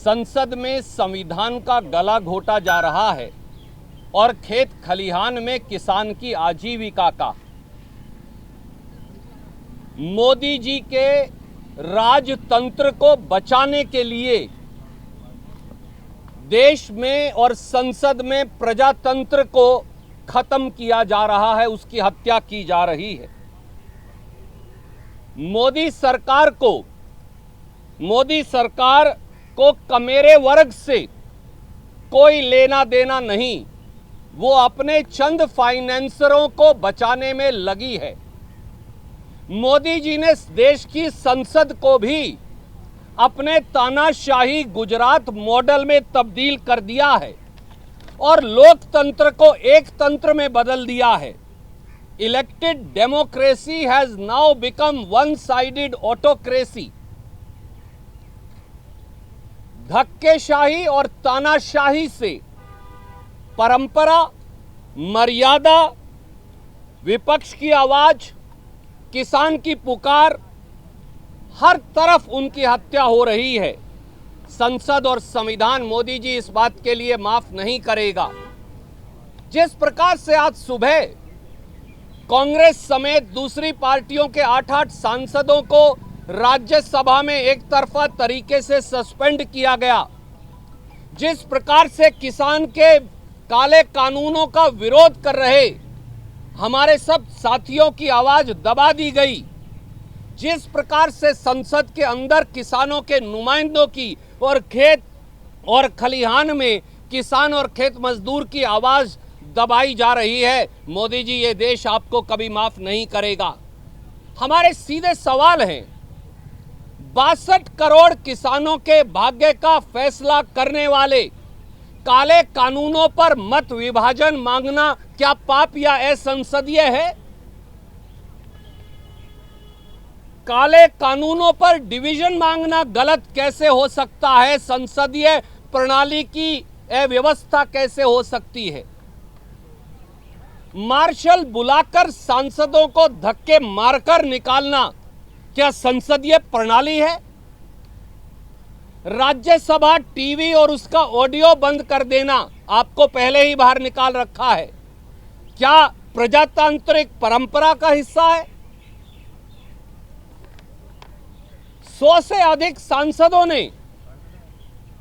संसद में संविधान का गला घोटा जा रहा है और खेत खलिहान में किसान की आजीविका का। मोदी जी के राजतंत्र को बचाने के लिए देश में और संसद में प्रजातंत्र को खत्म किया जा रहा है, उसकी हत्या की जा रही है। मोदी सरकार को कमेरे वर्ग से कोई लेना देना नहीं, वो अपने चंद फाइनेंसरों को बचाने में लगी है। मोदी जी ने देश की संसद को भी अपने तानाशाही गुजरात मॉडल में तब्दील कर दिया है और लोकतंत्र को एक तंत्र में बदल दिया है। Elected democracy has now become one sided autocracy. धक्केशाही और तानाशाही से परंपरा, मर्यादा, विपक्ष की आवाज, किसान की पुकार, हर तरफ उनकी हत्या हो रही है। संसद और संविधान मोदी जी इस बात के लिए माफ नहीं करेगा। जिस प्रकार से आज सुबह कांग्रेस समेत दूसरी पार्टियों के 8-8 सांसदों को राज्यसभा में एक तरफा तरीके से सस्पेंड किया गया, जिस प्रकार से किसान के काले कानूनों का विरोध कर रहे हमारे सब साथियों की आवाज दबा दी गई, जिस प्रकार से संसद के अंदर किसानों के नुमाइंदों की और खेत और खलिहान में किसान और खेत मजदूर की आवाज दबाई जा रही है, मोदी जी ये देश आपको कभी माफ नहीं करेगा। हमारे सीधे सवाल हैं, 62 करोड़ किसानों के भाग्य का फैसला करने वाले काले कानूनों पर मत विभाजन मांगना क्या पाप या असंसदीय है? काले कानूनों पर डिवीजन मांगना गलत कैसे हो सकता है? संसदीय प्रणाली की अव्यवस्था कैसे हो सकती है? मार्शल बुलाकर सांसदों को धक्के मारकर निकालना क्या संसदीय प्रणाली है? राज्यसभा टीवी और उसका ऑडियो बंद कर देना आपको पहले ही बाहर निकाल रखा है, क्या प्रजातांत्रिक परंपरा का हिस्सा है? 100 से अधिक सांसदों ने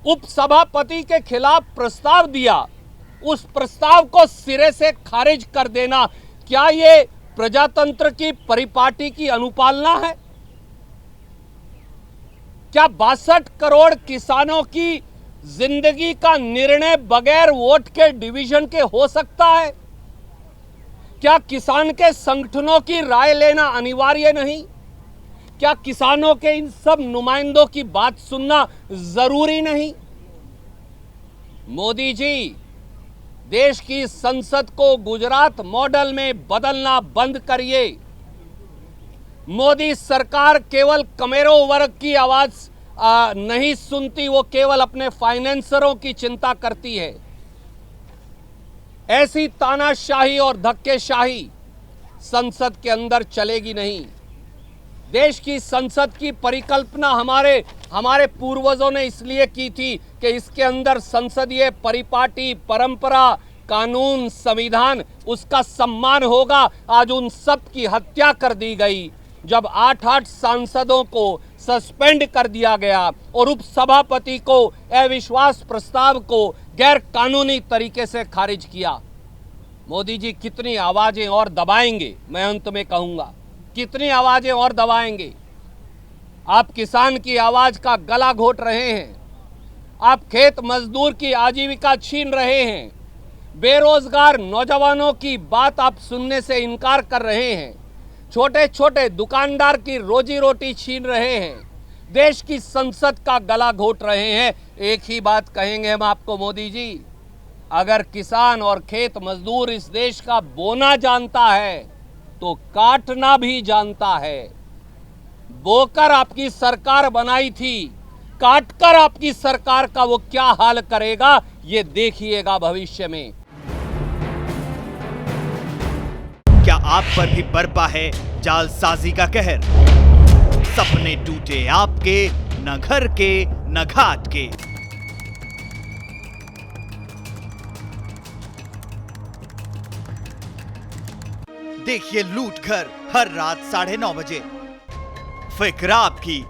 उपसभापति के खिलाफ प्रस्ताव दिया, उस प्रस्ताव को सिरे से खारिज कर देना क्या ये प्रजातंत्र की परिपाटी की अनुपालना है? क्या 62 करोड़ किसानों की जिंदगी का निर्णय बगैर वोट के डिवीजन के हो सकता है? क्या किसान के संगठनों की राय लेना अनिवार्य नहीं? क्या किसानों के इन सब नुमाइंदों की बात सुनना जरूरी नहीं? मोदी जी, देश की संसद को गुजरात मॉडल में बदलना बंद करिए। मोदी सरकार केवल कमेरों वर्ग की आवाज नहीं सुनती, वो केवल अपने फाइनेंसरों की चिंता करती है। ऐसी तानाशाही और धक्केशाही संसद के अंदर चलेगी नहीं। देश की संसद की परिकल्पना हमारे पूर्वजों ने इसलिए की थी कि इसके अंदर संसदीय परिपाटी, परंपरा, कानून, संविधान, उसका सम्मान होगा। आज उन सब की हत्या कर दी गई जब 8-8 सांसदों को सस्पेंड कर दिया गया और उपसभापति को अविश्वास प्रस्ताव को गैर कानूनी तरीके से खारिज किया। मोदी जी कितनी आवाजें और दबाएंगे? मैं अंत में कहूंगा, कितनी आवाजें और दबाएंगे? आप किसान की आवाज का गला घोट रहे हैं, आप खेत मजदूर की आजीविका छीन रहे हैं, बेरोजगार नौजवानों की बात आप सुनने से इनकार कर रहे हैं, छोटे छोटे दुकानदार की रोजी रोटी छीन रहे हैं, देश की संसद का गला घोट रहे हैं। एक ही बात कहेंगे हम आपको मोदी जी, अगर किसान और खेत मजदूर इस देश का बोना जानता है तो काटना भी जानता है। बोकर आपकी सरकार बनाई थी, काटकर आपकी सरकार का वो क्या हाल करेगा ये देखिएगा भविष्य में। क्या आप पर भी बरपा है जालसाजी का कहर? सपने टूटे आपके, न घर के न घाट के। देखिए लूट घर हर रात 9:30 बजे। फिक्र आपकी,